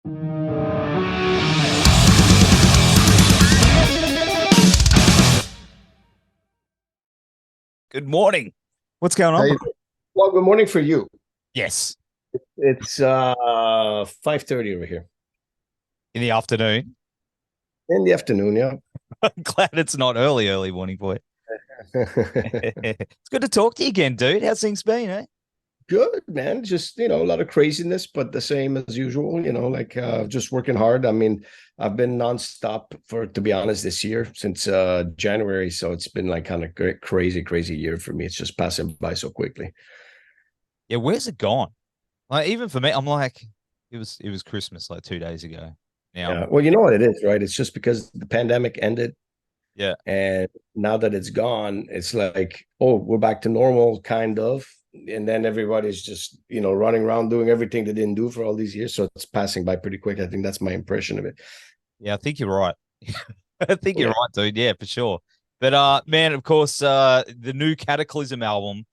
Good morning. What's going on, bro? Well, good morning for you. Yes, It's 5:30 over here in the afternoon. in the afternoon. Yeah. I'm glad it's not early morning for you. It's good to talk to you again, dude. How's things been, eh? Good, man. Just, a lot of craziness, but the same as usual, like just working hard. I mean, I've been nonstop to be honest, this year since January. So it's been like kind of crazy year for me. It's just passing by so quickly. Yeah, where's it gone? Like, even for me, I'm like, it was Christmas like 2 days ago. Now, Yeah. Well, you know what it is, right? It's just because the pandemic ended. yeah, And now that it's gone, it's like, oh, we're back to normal, kind of. And then everybody's just, running around doing everything they didn't do for all these years. So it's passing by pretty quick. I think that's my impression of it. yeah, I think you're right. I think you're Yeah. right, dude. Yeah, for sure. But man, of course, the new Cataclysm album,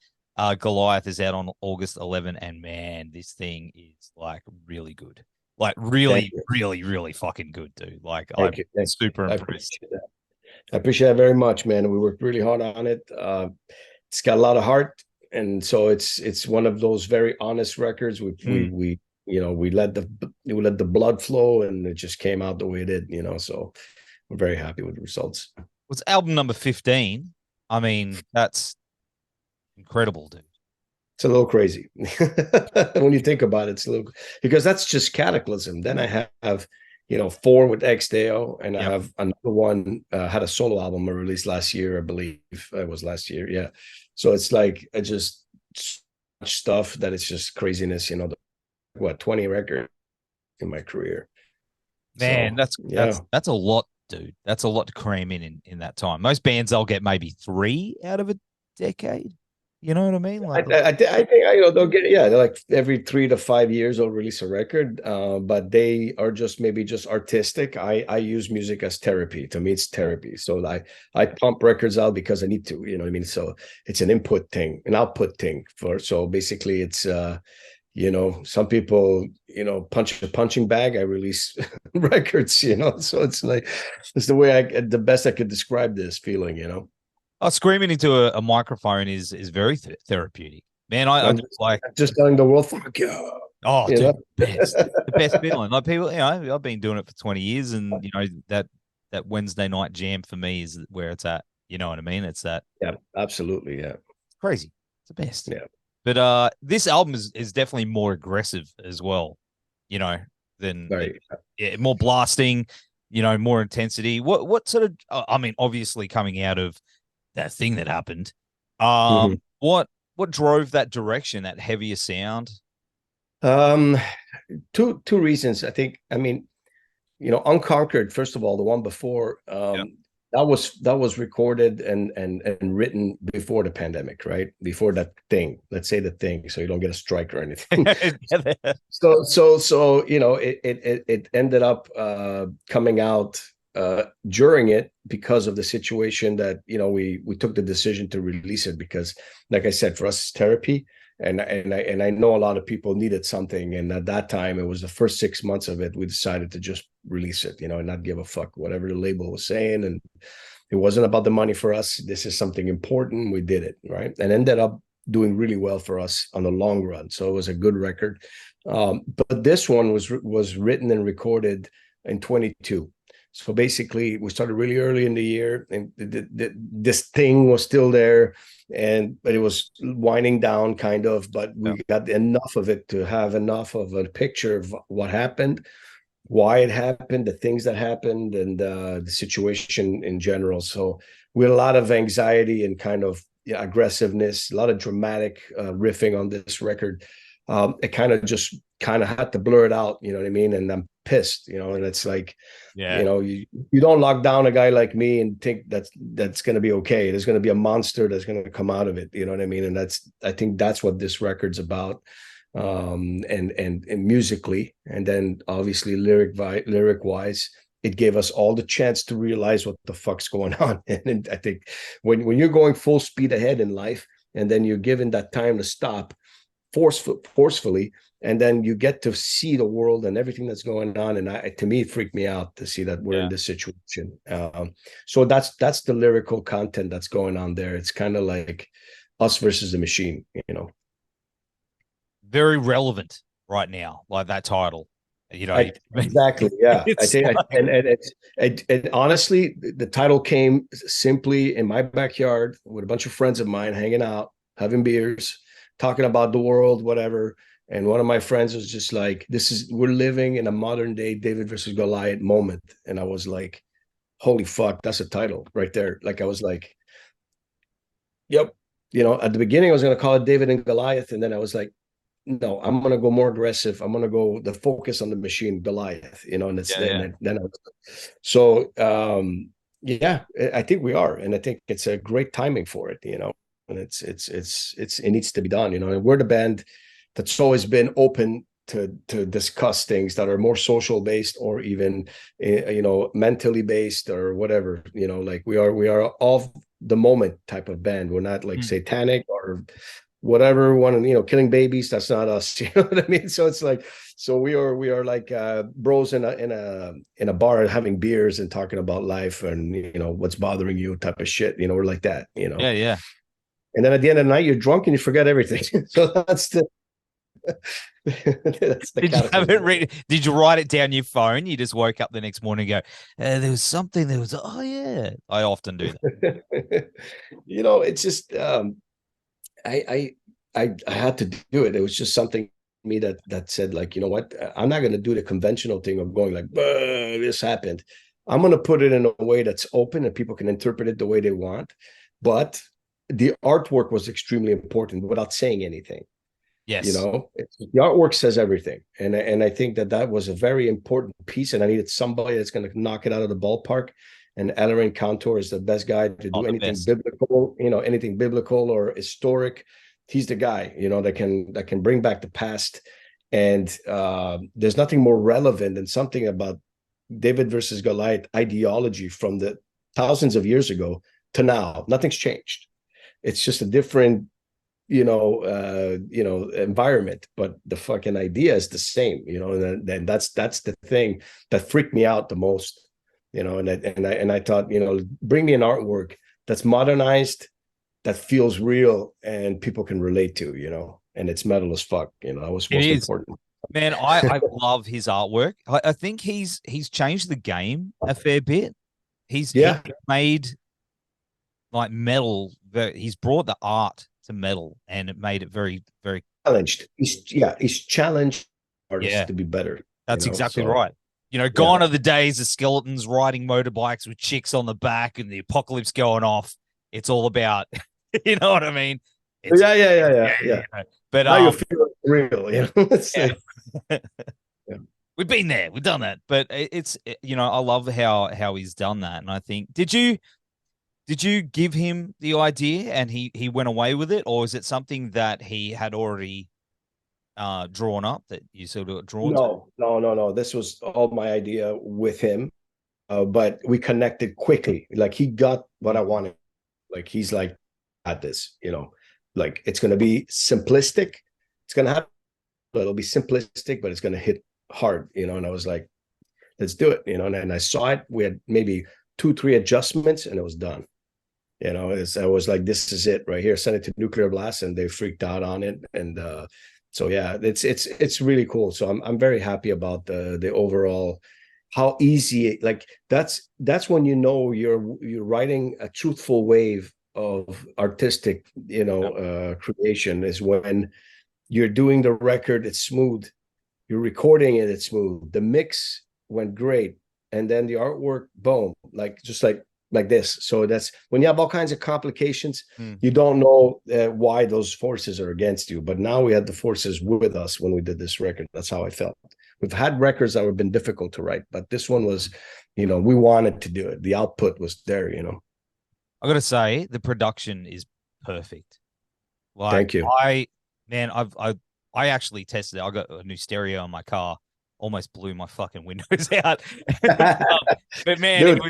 Goliath, is out on August 11, and man, this thing is like really good. Like Thank really, you. really, really fucking good, dude. Like I'm Thank you. Thank you. super I impressed. appreciate that. I appreciate that very much, man. We worked really hard on it. It's got a lot of heart. And so it's one of those very honest records. Mm. We let the blood flow and it just came out the way it did, so we're very happy with the results. Was album number 15. I mean, that's incredible, dude. It's a little crazy when you think about it. It's a little because that's just Cataclysm. Then I have, four with Exdale, and I Yep. have another one. Had a solo album I released last year, I believe it was last year. Yeah, so it's like I just much stuff that it's just craziness. 20 records in my career. Man, So that's yeah, that's that's a lot, dude. That's a lot to cram in that time. Most bands they'll get maybe three out of a decade. You know what I mean? I, Like, I, I think they'll get they're like every 3 to 5 years they'll release a record, but they are just maybe just artistic. I use music as therapy. To me, it's therapy. So I pump records out because I need to. You know what I mean? So it's an input thing, an output thing. So basically, it's some people punch a punching bag. I release records. So it's like it's the best I could describe this feeling. oh, screaming into a microphone is very therapeutic. Man, I I'm just like, just telling the world, fuck you. oh, You dude, know. the best feeling. Like people, I've been doing it for 20 years, and that Wednesday night jam for me is where it's at. You know what I mean? It's that Yeah, absolutely. Yeah. crazy. It's the best. Yeah. But this album is definitely more aggressive as well, you know, than Very. yeah, more blasting, more intensity. What sort of I mean, obviously coming out of that thing that happened, Mhm. what drove that direction, that heavier sound? Um, two reasons. I think, I mean, Unconquered, first of all, the one before, Yeah. that was recorded and written before the pandemic, right? Before that thing. Let's say the thing, so you don't get a strike or anything. So it ended up coming out during it because of the situation that we took the decision to release it because, like I said, for us it's therapy, and I know a lot of people needed something, and at that time it was the first 6 months of it. We decided to just release it, and not give a fuck whatever the label was saying, and it wasn't about the money for us. This is something important. We did it right, and ended up doing really well for us on the long run. So it was a good record. But this one was written and recorded in 22. So basically, we started really early in the year, and this thing was still there, but it was winding down, kind of. But Yeah. we got enough of it to have enough of a picture of what happened, why it happened, the things that happened, and the situation in general. So we had a lot of anxiety and kind of aggressiveness, a lot of dramatic riffing on this record. It kind of had to blur it out, you know what I mean? And I'm pissed, and it's like, Yeah. you don't lock down a guy like me and think that's going to be okay. There's going to be a monster that's going to come out of it, you know what I mean? And I think that's what this record's about, and musically, and then obviously lyric wise, it gave us all the chance to realize what the fuck's going on. And I think when you're going full speed ahead in life, and then you're given that time to stop, forcefully, and then you get to see the world and everything that's going on. And to me, it freaked me out to see that we're in this situation. So that's the lyrical content that's going on there. It's kind of like us versus the machine, you know. Very relevant right now, like that title. You know, exactly. Yeah, I think, and honestly, the title came simply in my backyard with a bunch of friends of mine hanging out, having beers, talking about the world, whatever. And one of my friends was just like, we're living in a modern day David versus Goliath moment. And I was like, holy fuck, that's a title right there. Like, I was like, yep. You know, at the beginning, I was going to call it David and Goliath. And then I was like, no, I'm going to go more aggressive. I'm going to go the focus on the machine, Goliath, you know, and it's yeah, I think we are. And I think it's a great timing for it, you know, and it needs to be done, you know, and we're the band that's always been open to discuss things that are more social based or even, you know, mentally based or whatever, you know, like we are all the moment type of band. We're not like satanic or whatever one, you know, killing babies. That's not us. You know what I mean? So it's like, so we are like bros in a bar having beers and talking about life and, you know, what's bothering you type of shit. You know, we're like that, you know? Yeah. And then at the end of the night, you're drunk and you forget everything. So that's the Did you write it down your phone? You just woke up the next morning and go, there was something. There was, oh yeah. I often do that. You know, it's just I had to do it. It was just something me that said, like, you know what, I'm not going to do the conventional thing of going like, this happened. I'm going to put it in a way that's open and people can interpret it the way they want. But the artwork was extremely important without saying anything. Yes. You know, the artwork says everything. And I think that was a very important piece. And I needed somebody that's going to knock it out of the ballpark. And Eliran Kantor is the best guy to do anything biblical, you know, anything biblical or historic. He's the guy, you know, that can bring back the past. And there's nothing more relevant than something about David versus Goliath ideology from the thousands of years ago to now. Nothing's changed. It's just a different, environment, but the fucking idea is the same, you know. And then that's the thing that freaked me out the most, you know. And I thought, you know, bring me an artwork that's modernized, that feels real, and people can relate to, you know. And it's metal as fuck, you know. That was most important. Man, I love his artwork. I think he's changed the game a fair bit. He's made like metal. He's brought the art to metal, and it made it very, very challenged. He's challenged artists to be better. That's exactly right. You know, gone are the days of skeletons riding motorbikes with chicks on the back and the apocalypse going off. It's all about, you know what I mean? Yeah. But now you feel real, you know. We've been there, we've done that. But it's, you know, I love how he's done that. And I think, did you give him the idea and he went away with it, or is it something that he had already drawn up that you sort of drawn? No. This was all my idea with him, but we connected quickly. Like, he got what I wanted. Like, he's like, at this, you know, like, it's going to be simplistic. It's going to happen, but it'll be simplistic, but it's going to hit hard, you know. And I was like, let's do it, you know. And I saw it. We had maybe 2-3 adjustments, and it was done. You know, I was like, this is it right here. Send it to Nuclear Blast, and they freaked out on it. And so yeah, it's really cool. So I'm very happy about the overall, how easy, like, that's when, you know, you're riding a truthful wave of artistic, you know, creation, is when you're doing the record, it's smooth, you're recording it, it's smooth, the mix went great, and then the artwork, boom, like, just like this. So that's when you have all kinds of complications, you don't know why those forces are against you. But now we had the forces with us when we did this record. That's how I felt. We've had records that have been difficult to write, but this one was, you know, we wanted to do it. The output was there, you know. I got to say, the production is perfect. Like, thank you. I actually tested it. I got a new stereo in my car, almost blew my fucking windows out. But man, dude,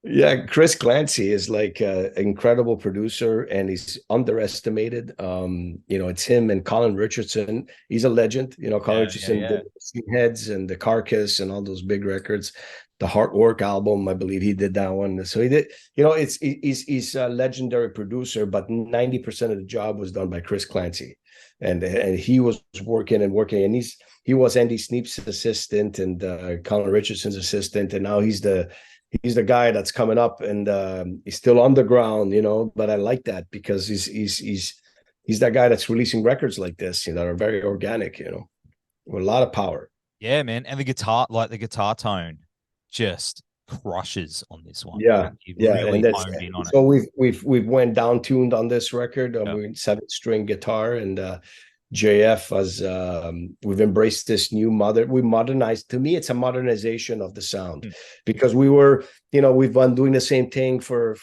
Yeah, Chris Clancy is like an incredible producer, and he's underestimated. It's him and Colin Richardson. He's a legend. Colin Yeah, yeah, Richardson did yeah. Heads and the Carcass and all those big records. The Heartwork album, I believe he did that one. So he did. He's a legendary producer, but 90% of the job was done by Chris Clancy, and he was working and working, and he was Andy Sneap's assistant and Colin Richardson's assistant, and now he's the guy that's coming up, and he's still underground, but I like that because he's that guy that's releasing records like this, that are very organic, with a lot of power. Yeah, man. And the guitar, like the guitar tone, just crushes on this one. Yeah, He yeah, really and that's honed in on it. so we've went down tuned on this record. Yeah. We're 7-string guitar, and JF as we've embraced this new we modernized. To me, it's a modernization of the sound, Mm. because we've been doing the same thing for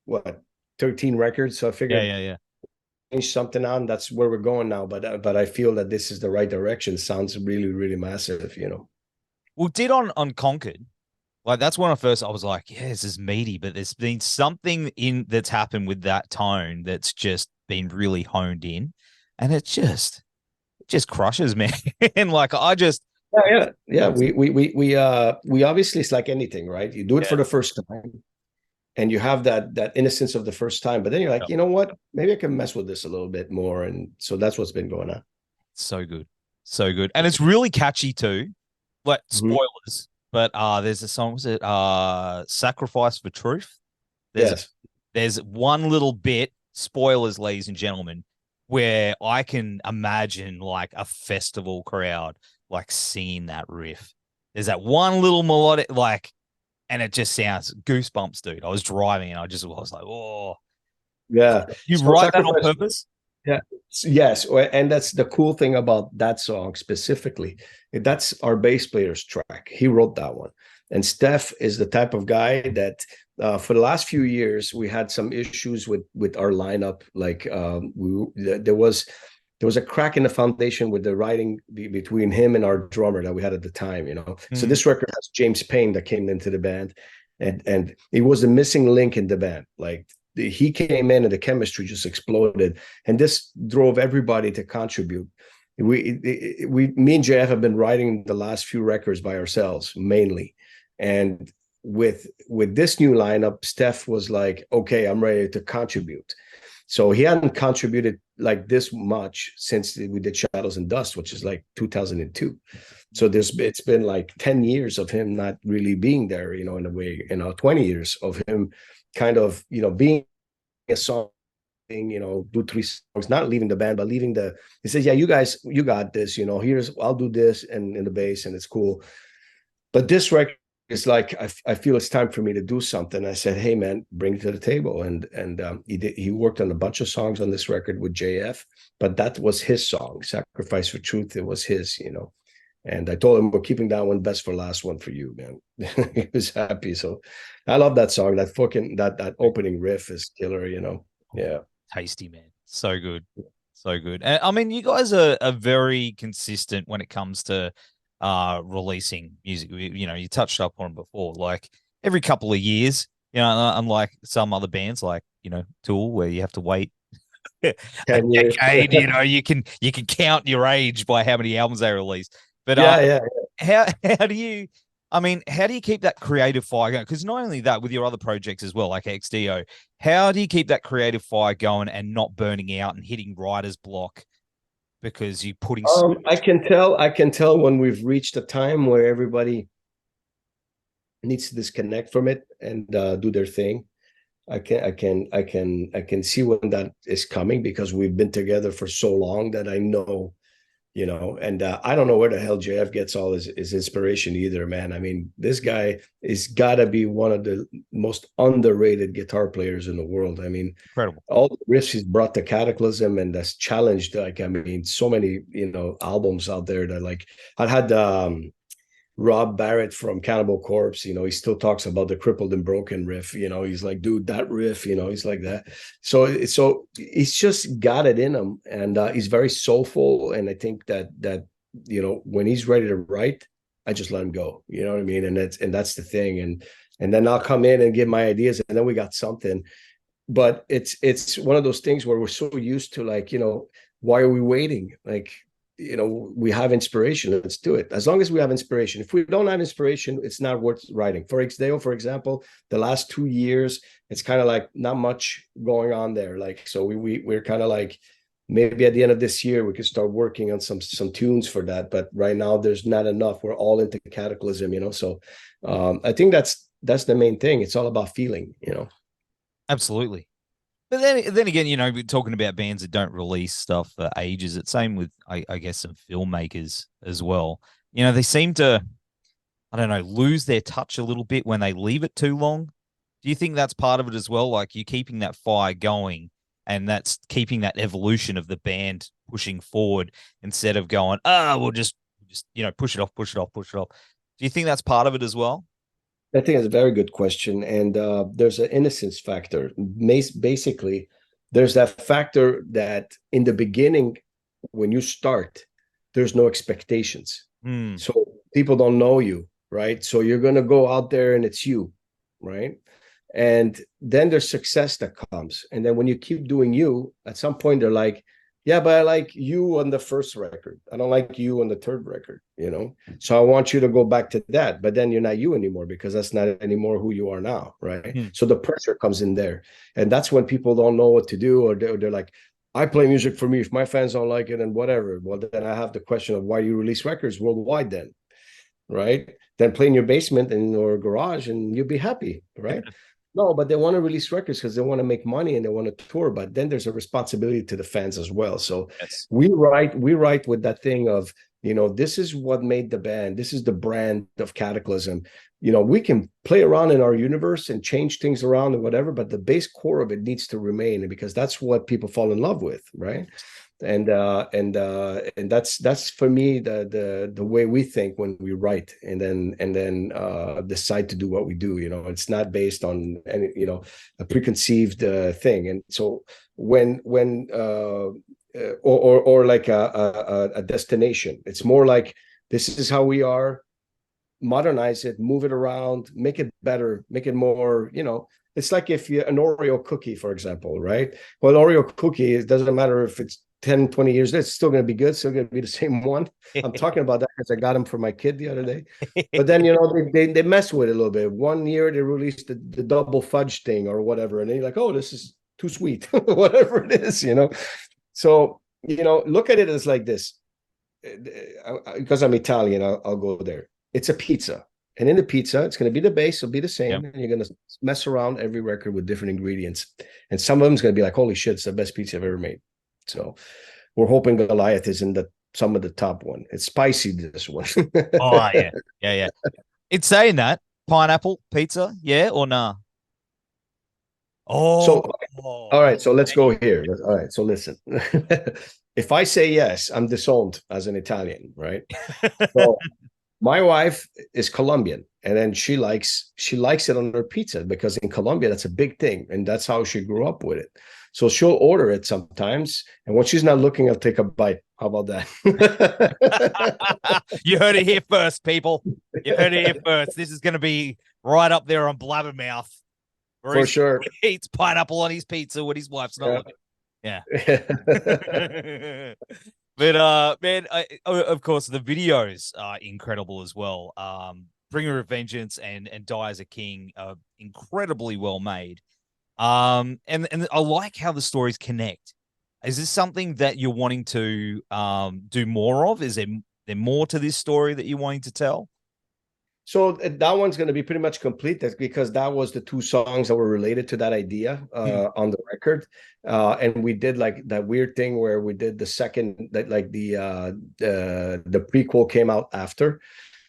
what, 13 records. So I Yeah, figured yeah, yeah. change something out, and that's where we're going now. But I feel that this is the right direction. Sounds really, really massive. Well, did on Conquered, like that's when I was like, yeah, this is meaty, but there's been something in that's happened with that tone that's just been really honed in, and it just crushes, man. And like I just Yeah. We obviously, it's like anything, right? You do it yeah, for the first time, and you have that innocence of the first time, but then you're yeah, like, you know what? Maybe I can mess with this a little bit more, and so that's what's been going on. so good, so good, and it's really catchy too. Like Mhm. spoilers, but there's a song, was it Sacrifice for Truth? There's Yes. there's one little bit, spoilers, ladies and gentlemen, where I can imagine like a festival crowd like singing that riff. There's that one little melodic, like, and it just sounds goosebumps, dude. I was driving and I was like, oh, Yeah. you So write that on sacrifice. purpose? Yeah. Yes. And that's the cool thing about that song specifically. That's our bass player's track. He wrote that one. And Steph is the type of guy that for the last few years we had some issues with our lineup. Like there was a crack in the foundation with the writing between him and our drummer that we had at the time. So Mm. this record has James Payne that came into the band, and he was the missing link in the band. Like he came in and the chemistry just exploded, and this drove everybody to contribute. Me and JF have been writing the last few records by ourselves mainly, and with this new lineup, Steph was like, okay, I'm ready to contribute. So he hadn't contributed like this much since we did Shadows and Dust, which is like 2002. So it's been like 10 years of him not really being there, in a way, 20 years of him kind of, being a song, do 3 songs, not leaving the band, but leaving he says, yeah, you guys, you got this, I'll do this and in the bass, and it's cool. But this record is like, I feel it's time for me to do something. I said, hey man, bring it to the table. And he worked on a bunch of songs on this record with JF, but that was his song, Sacrifice for Truth. It was his. And I told him, we're keeping that one, best for last one for you, man. He was happy. So I love that song. That opening riff is killer. Yeah. Tasty, man. So good. So good. And I mean, you guys are very consistent when it comes to releasing music. You touched up on it before, like every couple of years, unlike some other bands like, Tool, where you have to wait a 10 years. decade. You can count your age by how many albums they release. But Yeah. how do you, I mean, how do you keep that creative fire going? Because not only that, with your other projects as well, like XDO, how do you keep that creative fire going and not burning out and hitting writer's block because you're putting I can tell when we've reached a time where everybody needs to disconnect from it and do their thing. I can see when that is coming, because we've been together for so long that I know, and I don't know where the hell JF gets all his inspiration either, man. I mean, this guy is gotta be one of the most underrated guitar players in the world. I mean, incredible. all the riffs he's brought to Cataclysm and that's challenged, like, I mean, so many, albums out there that, like, I had Rob Barrett from Cannibal Corpse, he still talks about the crippled and broken riff. He's like, dude, that riff, he's like that. So he's just got it in him, and he's very soulful. And I think that when he's ready to write, I just let him go. You know what I mean? And that's the thing. And and then I'll come in and give my ideas, and then we got something. But it's one of those things where we're so used to, like, why are we waiting? Like, we have inspiration, let's do it. As long as we have inspiration. If we don't have inspiration, it's not worth writing. For example, the last 2 years, it's kind of like not much going on there. Like, so we're kind of like, maybe at the end of this year we could start working on some tunes for that, but right now there's not enough. We're all into Cataclysm, so I think that's the main thing. It's all about feeling. Absolutely. But then again, we're talking about bands that don't release stuff for ages. It's same with, I guess, some filmmakers as well. They seem to, I don't know, lose their touch a little bit when they leave it too long. Do you think that's part of it as well? Like, you're keeping that fire going, and that's keeping that evolution of the band pushing forward instead of going, we'll just push it off. Do you think that's part of it as well? I think it's a very good question. And there's an innocence factor. Basically, there's that factor that in the beginning, when you start, there's no expectations. So people don't know you, right? So you're going to go out there and it's you, right? And then there's success that comes. And then when you keep doing you, at some point they're like, yeah, but I like you on the first record. I don't like you on the third record, So I want you to go back to that. But then you're not you anymore, because that's not anymore who you are now, right? So the pressure comes in there. And that's when people don't know what to do, or they're like, I play music for me. If my fans don't like it and whatever, well, then I have the question of why you release records worldwide then, right? Then play in your basement or garage and you'll be happy, right? No, but they want to release records because they want to make money and they want to tour. But then there's a responsibility to the fans as well. So yes, we write with that thing of, this is what made the band. This is the brand of Cataclysm. We can play around in our universe and change things around and whatever, but the base core of it needs to remain, because that's what people fall in love with, right? And that's for me the way we think when we write, and then decide to do what we do. It's not based on any a preconceived thing. And so when or like a destination, it's more like, this is how we are. Modernize it, move it around, make it better, make it more. It's like if you an Oreo cookie, for example, right? Well, Oreo cookie, it doesn't matter if it's 10, 20 years, it's still going to be good, still going to be the same one. I'm talking about that because I got them for my kid the other day. But then, they mess with it a little bit. One year they released the double fudge thing or whatever, and they're like, oh, this is too sweet, whatever it is, So, look at it as like this. Because I'm Italian, I'll go there. It's a pizza. And in the pizza, it's going to be the base, it'll be the same. Yep. And you're going to mess around every record with different ingredients. And some of them is going to be like, holy shit, it's the best pizza I've ever made. So we're hoping Goliath is in some of the top one. It's spicy, this one. Oh, yeah. Yeah. It's saying that. Pineapple pizza, yeah or nah? Oh. So, all right. So let's go here. All right. So listen. If I say yes, I'm disowned as an Italian, right? So my wife is Colombian, and then she likes it on her pizza, because in Colombia that's a big thing, and that's how she grew up with it. So she'll order it sometimes, and when she's not looking, I'll take a bite. How about that? You heard it here first, people. You heard it here first. This is going to be right up there on Blabbermouth. For sure. He eats pineapple on his pizza when his wife's not looking. Yeah. But man, of course, the videos are incredible as well. Bringer of Vengeance and Die as a King are incredibly well made. And I like how the stories connect. Is this something that you're wanting to do more of? Is there more to this story that you're wanting to tell? So that one's going to be pretty much complete. That's because that was the 2 songs that were related to that idea on the record. And we did like that weird thing where we did the second, that like the prequel came out after.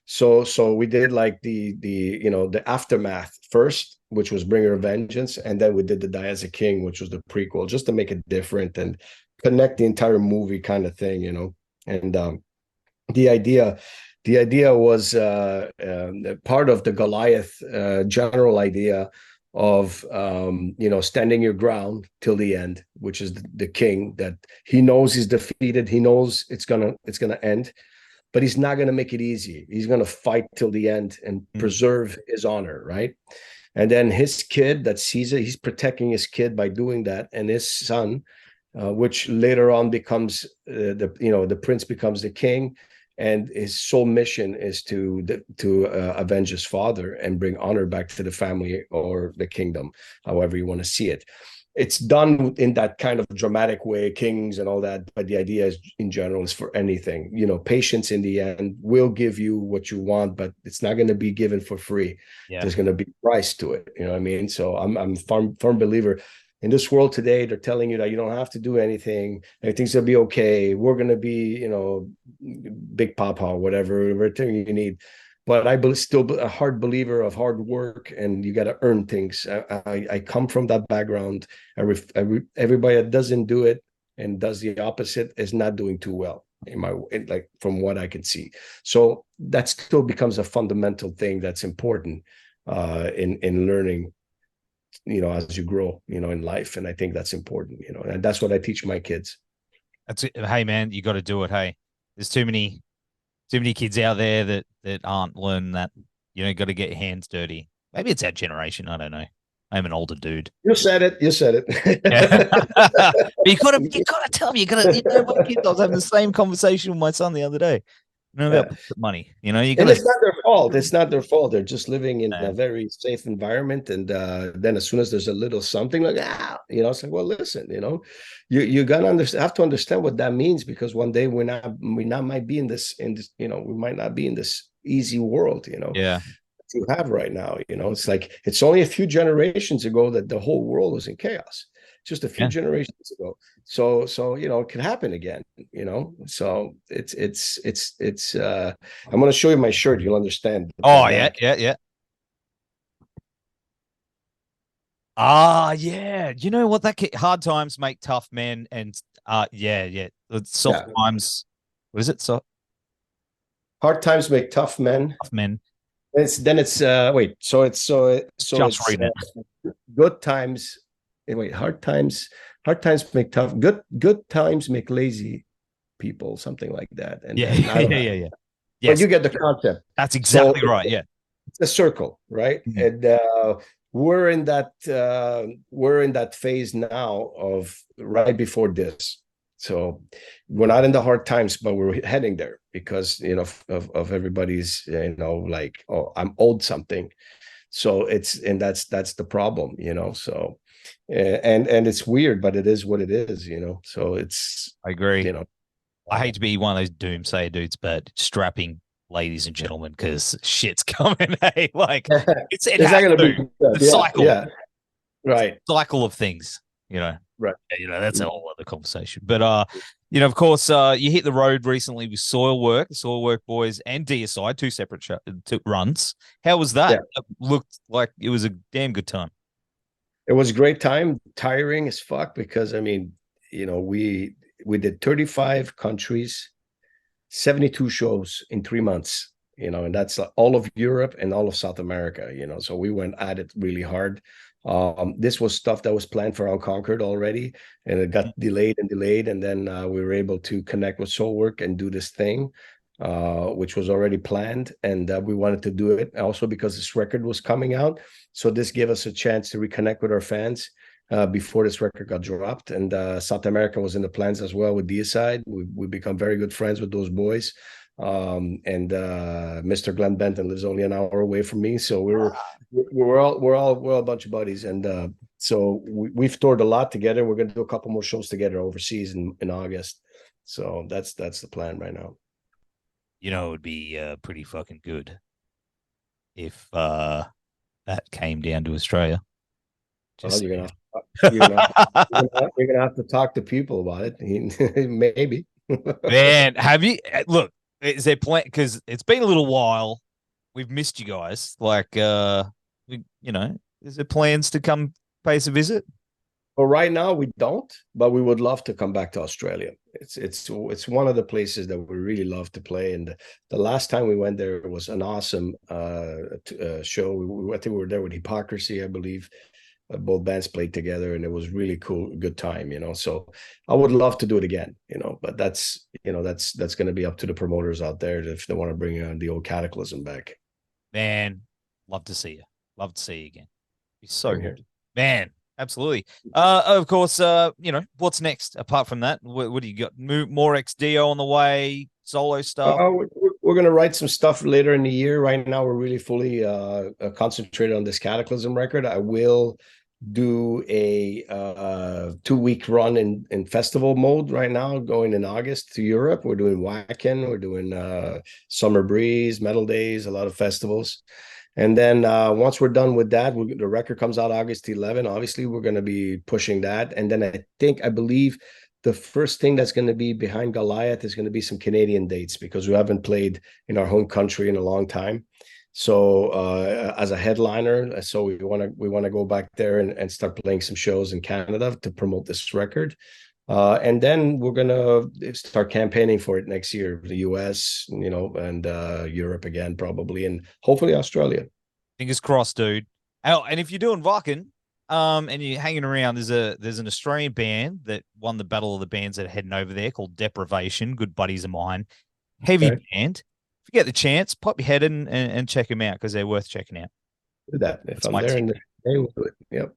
So we did like the aftermath first, which was Bringer of Vengeance, and then we did the Die as a King, which was the prequel, just to make it different and connect the entire movie kind of thing, And the idea was part of the Goliath general idea of standing your ground till the end, which is the king, that he knows he's defeated, he knows it's gonna end, but he's not going to make it easy. He's going to fight till the end and preserve his honor, right? And then his kid that sees it, he's protecting his kid by doing that, and his son, which later on becomes the prince becomes the king, and his sole mission is to avenge his father and bring honor back to the family or the kingdom, however you want to see it. It's done in that kind of dramatic way, kings and all that, but the idea is, in general, is for anything. Patience in the end will give you what you want, but it's not going to be given for free. There's going to be a price to it. You know what I mean? So I'm a firm believer. In this world today, they're telling you that you don't have to do anything. Everything's going to be okay. We're going to be, big papa, whatever, everything you need. But I still a hard believer of hard work, and you got to earn things. I come from that background. Everybody that doesn't do it and does the opposite is not doing too well, from what I can see. So that still becomes a fundamental thing that's important in learning, as you grow, in life. And I think that's important, and that's what I teach my kids. That's it. Hey man, you got to do it. Hey, there's too many kids out there that aren't learning that, got to get your hands dirty. Maybe it's our generation. I don't know. I'm an older dude. You said it. Yeah. But you gotta tell me, my kids, I was having the same conversation with my son the other day. About money, you gotta. And it's not their fault. It's not their fault. They're just living in a very safe environment. And then as soon as there's a little something like, it's like, well, listen, you gotta have to understand what that means, because one day we might be in this, we might not be in this easy world, Yeah. you have right now. It's like, it's only a few generations ago that the whole world was in chaos. Just a few generations ago. So it can happen again, so it's I'm going to show you my shirt. You'll understand. Oh yeah. Yeah. You know what, hard times make tough men, and soft times. What is it? So hard times make tough men. Tough men. Just read it. Good times. Wait, hard times make tough. Good times make lazy people, something like that. And yeah. Yes. But you get the concept. That's exactly right. Yeah, it's a circle, right? Mm-hmm. And we're in that phase now of right before this. So we're not in the hard times, but we're heading there because of everybody's like, oh, I'm owed something. So that's the problem, so. And it's weird, but it is what it is, so it's, I agree. I hate to be one of those doomsayer dudes, but strapping, ladies and gentlemen, because shit's coming. Hey, like it's not going to be the cycle. Yeah, right. Cycle of things, right. That's a whole other conversation. But of course, you hit the road recently with Soilwork, the Soilwork boys, and DSI, two separate runs. How was that? Yeah. It looked like it was a damn good time. It was a great time, tiring as fuck, because we did 35 countries, 72 shows in 3 months, and that's all of Europe and all of South America, so we went at it really hard. This was stuff that was planned for Unconquered already, and it got delayed, and then we were able to connect with Soilwork and do this thing, which was already planned, and we wanted to do it also because this record was coming out. So this gave us a chance to reconnect with our fans before this record got dropped. And South America was in the plans as well with DSI. We become very good friends with those boys. And Mr. Glenn Benton lives only an hour away from me, so we're all a bunch of buddies. And so we've toured a lot together. We're going to do a couple more shows together overseas in August. So that's the plan right now. It would be pretty fucking good if that came down to Australia. Well, you're gonna have to talk to people about it. Maybe. Man, have you look? Is there plan? Because it's been a little while. We've missed you guys. Like, is there plans to come pay us a visit? Well, right now we don't, but we would love to come back to Australia. It's one of the places that we really love to play. And the last time we went there was an awesome show. I think we were there with Hypocrisy, I believe. both bands played together, and it was really cool, good time, So I would love to do it again, but that's going to be up to the promoters out there if they want to bring the old Cataclysm back. Man, love to see you. Love to see you again. Be so Same good. here. Man, absolutely. Of course, what's next apart from that? What do you got? More XDO on the way, solo stuff? We're going to write some stuff later in the year. Right now, we're really fully concentrated on this Cataclysm record. I will do a 2-week run in festival mode right now, going in August to Europe. We're doing Wacken, we're doing Summer Breeze, Metal Days, a lot of festivals. And then once we're done with that, the record comes out August 11. Obviously, we're going to be pushing that. And then I believe the first thing that's going to be behind Goliath is going to be some Canadian dates, because we haven't played in our home country in a long time. So as a headliner, so we want to go back there and start playing some shows in Canada to promote this record. And then we're gonna start campaigning for it next year, the US, and Europe again, probably, and hopefully Australia. Fingers crossed, dude. Oh, and if you're doing Wacken, and you're hanging around, there's an Australian band that won the Battle of the Bands that are heading over there called Deprivation. Good buddies of mine. Heavy band. If you get the chance, pop your head in and check them out, because they're worth checking out. Do that. If I'm there in the day, we'll do it. Yep.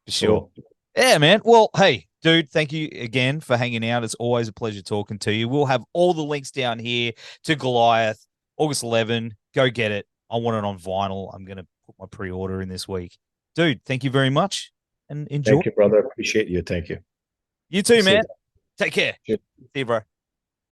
For sure. Cool. Yeah, man. Well, hey, dude, thank you again for hanging out. It's always a pleasure talking to you. We'll have all the links down here to Goliath, August 11. Go get it. I want it on vinyl. I'm going to put my pre-order in this week. Dude, thank you very much, and enjoy. Thank you, brother. Appreciate you. Thank you. You too, man. Take care. See you, bro.